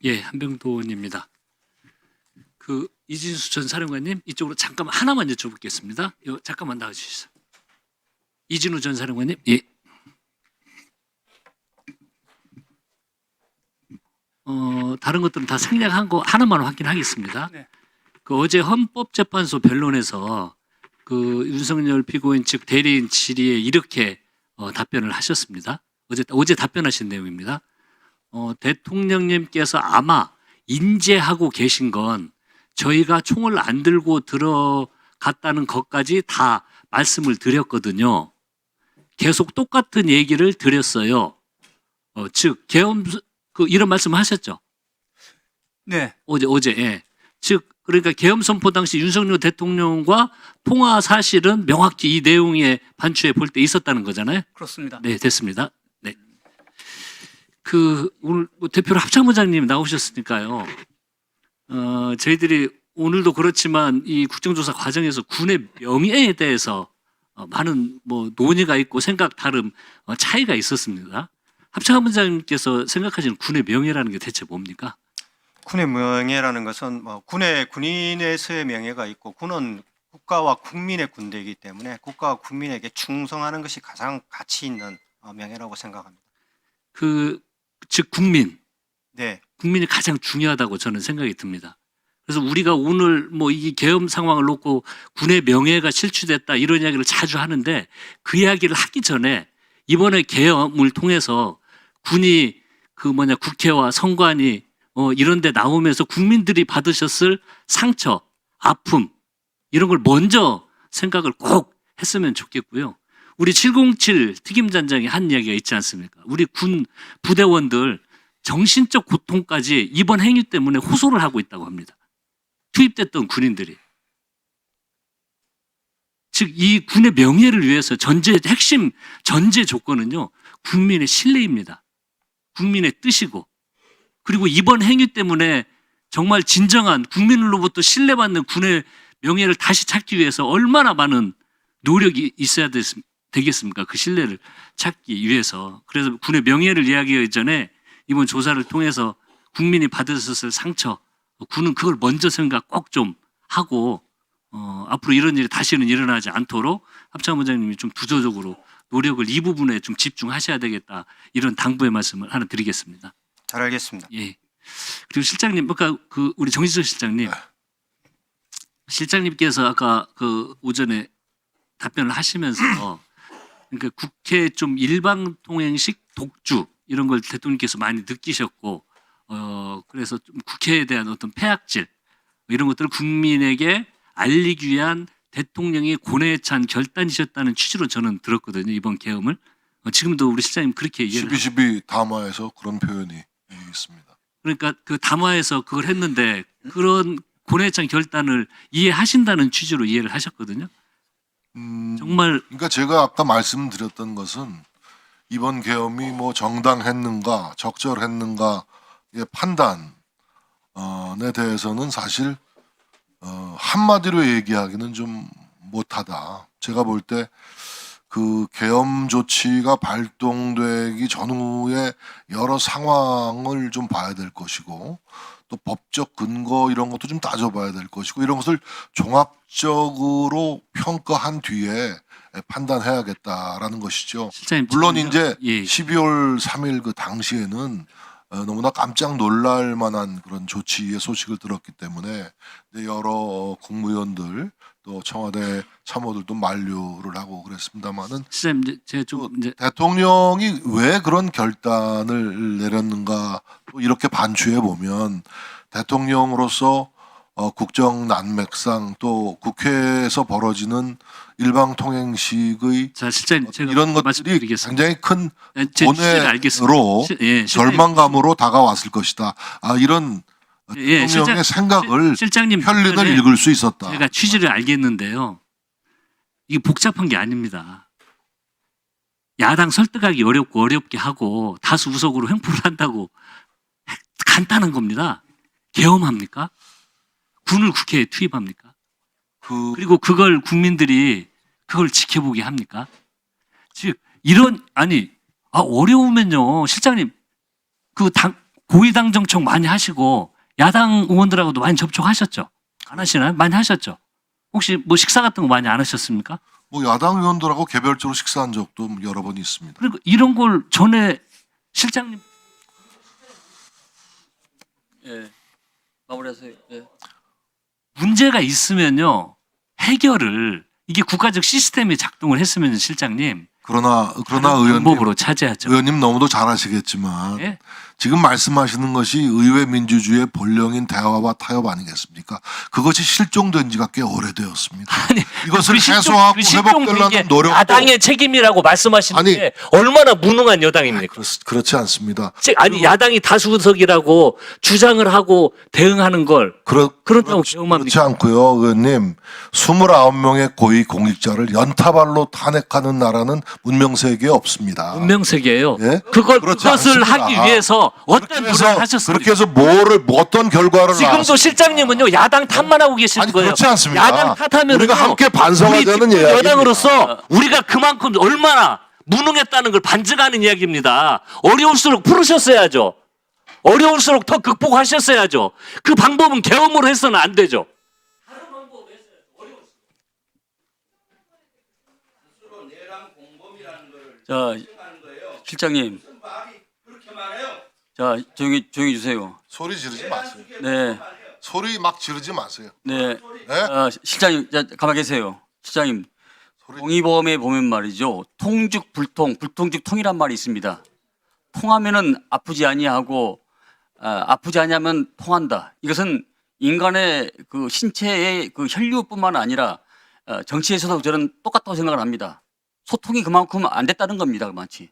예, 한병돈입니다. 그 이진수 전 사령관님 이쪽으로 잠깐만 하나만 여쭤보겠습니다. 잠깐만 나와주시죠. 이진우 전 사령관님, 예. 다른 것들은 다 생략한 거 하나만 확인하겠습니다. 네. 그 어제 헌법재판소 변론에서 그 윤석열 피고인 측 대리인 질의에 이렇게 답변을 하셨습니다. 어제 답변하신 내용입니다. 대통령님께서 아마 인지하고 계신 건 저희가 총을 안 들고 들어갔다는 것까지 다 말씀을 드렸거든요. 계속 똑같은 얘기를 드렸어요. 즉 계엄 이런 말씀 하셨죠? 네, 어제 예. 즉 그러니까 계엄 선포 당시 윤석열 대통령과 통화 사실은 명확히 이 내용의 반추에 볼 때 있었다는 거잖아요. 그렇습니다. 네, 됐습니다. 네. 오늘 대표로 합참의장님 나오셨으니까요. 저희들이 오늘도 그렇지만 이 국정조사 과정에서 군의 명예에 대해서 많은 논의가 있고 생각 다름 차이가 있었습니다. 합참의장님께서 생각하시는 군의 명예라는 게 대체 뭡니까? 군의 명예라는 것은 군인에서의 명예가 있고 군은 국가와 국민의 군대이기 때문에 국가와 국민에게 충성하는 것이 가장 가치 있는 명예라고 생각합니다. 즉 네, 국민이 가장 중요하다고 저는 생각이 듭니다. 그래서 우리가 오늘 이 계엄 상황을 놓고 군의 명예가 실추됐다 이런 이야기를 자주 하는데 그 이야기를 하기 전에 이번에 계엄을 통해서 군이 국회와 선관위 이런 데 나오면서 국민들이 받으셨을 상처, 아픔 이런 걸 먼저 생각을 꼭 했으면 좋겠고요. 우리 707 특임단장이 한 이야기가 있지 않습니까? 우리 군 부대원들 정신적 고통까지 이번 행위 때문에 호소를 하고 있다고 합니다. 투입됐던 군인들이. 즉 이 군의 명예를 위해서 핵심 전제 조건은요. 국민의 신뢰입니다. 국민의 뜻이고 그리고 이번 행위 때문에 정말 진정한 국민으로부터 신뢰받는 군의 명예를 다시 찾기 위해서 얼마나 많은 노력이 있어야 되겠습니까? 그 신뢰를 찾기 위해서. 그래서 군의 명예를 이야기하기 전에 이번 조사를 통해서 국민이 받으셨을 상처, 군은 그걸 먼저 생각 꼭 좀 하고 앞으로 이런 일이 다시는 일어나지 않도록 합참의장님이 좀 구조적으로 노력을 이 부분에 좀 집중하셔야 되겠다. 이런 당부의 말씀을 하나 드리겠습니다. 잘 알겠습니다. 예. 그리고 실장님, 아까 우리 정진석 실장님, 실장님께서 아까 오전에 답변을 하시면서 그러니까 국회 좀 일방통행식 독주 이런 걸 대통령께서 많이 느끼셨고, 그래서 좀 국회에 대한 어떤 폐악질 이런 것들을 국민에게 알리기 위한 대통령의 고뇌에 찬 결단이셨다는 취지로 저는 들었거든요. 이번 계엄을. 지금도 우리 실장님 그렇게 이해를 12.12 담화에서 그런 표현이 있습니다. 그러니까 그 담화에서 그걸 했는데 그런 고뇌에 찬 결단을 이해하신다는 취지로 이해를 하셨거든요. 정말 그러니까 제가 아까 말씀드렸던 것은 이번 계엄이 정당했는가 적절했는가의 판단에 대해서는 사실 한마디로 얘기하기는 좀 못하다. 제가 볼 때 그 계엄 조치가 발동되기 전후에 여러 상황을 좀 봐야 될 것이고 또 법적 근거 이런 것도 좀 따져봐야 될 것이고 이런 것을 종합적으로 평가한 뒤에 판단해야겠다라는 것이죠. 실장님 물론 지금요. 이제 예. 12월 3일 그 당시에는 너무나 깜짝 놀랄 만한 그런 조치의 소식을 들었기 때문에 여러 국무위원들 또 청와대 참모들도 만류를 하고 그랬습니다만은 실장님 제가 좀 대통령이 왜 그런 결단을 내렸는가 또 이렇게 반추해 보면 대통령으로서 국정 난맥상 또 국회에서 벌어지는 일방통행식의 자 실장님 제가 이런 것들이 말씀드리겠습니다. 굉장히 큰 제 취지를 알겠습니다. 고뇌로 실장님, 절망감으로 다가왔을 것이다. 이런 예, 대통령의 생각을 실장님 편리는 답변에 읽을 수 있었다. 제가 취지를 알겠는데요. 이게 복잡한 게 아닙니다. 야당 설득하기 어렵고 어렵게 하고 다수 우석으로 횡포를 한다고 간단한 겁니다. 계엄합니까? 군을 국회에 투입합니까? 그리고 그걸 국민들이 그걸 지켜보게 합니까? 즉 어려우면요 실장님 고위당 정책 많이 하시고 야당 의원들하고도 많이 접촉하셨죠? 안 하시나요? 많이 하셨죠? 혹시 뭐 식사 같은 거 많이 안 하셨습니까? 뭐 야당 의원들하고 개별적으로 식사한 적도 여러 번 있습니다. 그리고 이런 걸 전에 실장님 예. 마무리하세요. 예. 문제가 있으면요 해결을 이게 국가적 시스템이 작동을 했으면 실장님 그러나 다른 의원님, 방법으로 차지하죠. 의원님 너무도 잘 아시겠지만 예? 지금 말씀하시는 것이 의회 민주주의의 본령인 대화와 타협 아니겠습니까? 그것이 실종된 지가 꽤 오래되었습니다. 아니, 이것을 그 실종- 해소하고 그 실종 이게 회복되려는 노력도 야당의 책임이라고 말씀하시는데 아니, 얼마나 무능한 여당입니까? 그렇지 않습니다. 아니 야당이 다수석이라고 주장을 하고 대응하는 걸 그렇다고 그렇지 배움합니까? 않고요, 의원님. 29명의 고위 공직자를 연타발로 탄핵하는 나라는 문명 세계에 없습니다. 문명세계예요. 예? 그것을 그렇지 않습니다. 하기 위해서 어떤 그렇게 노력을 해서 하셨습니까? 그렇게 해서 어떤 결과를 지금도 낳았습니까? 실장님은요 야당 탓만 하고 계시는 아니, 거예요. 그렇지 않습니다. 야당 탓하면 우리가 함께 반성하자는 이야기입니다. 여당으로서 우리가 그만큼 얼마나 무능했다는 걸 반증하는 이야기입니다. 어려울수록 풀으셨어야죠. 어려울수록 더 극복하셨어야죠. 그 방법은 계엄으로 해서는 안 되죠. 자, 실장님. 자, 조용히 주세요. 소리 지르지 마세요. 네. 소리 막 지르지 마세요. 네. 네? 실장님, 자, 가만히 계세요. 실장님. 소리- 동의보험에 보면 말이죠. 통죽 불통, 불통죽 통이란 말이 있습니다. 통하면은 아프지 아니하고 아프지 아니하면 통한다. 이것은 인간의 그 신체의 그 혈류뿐만 아니라 정치에서도 저는 똑같다고 생각을 합니다. 소통이 그만큼 안 됐다는 겁니다. 그만치.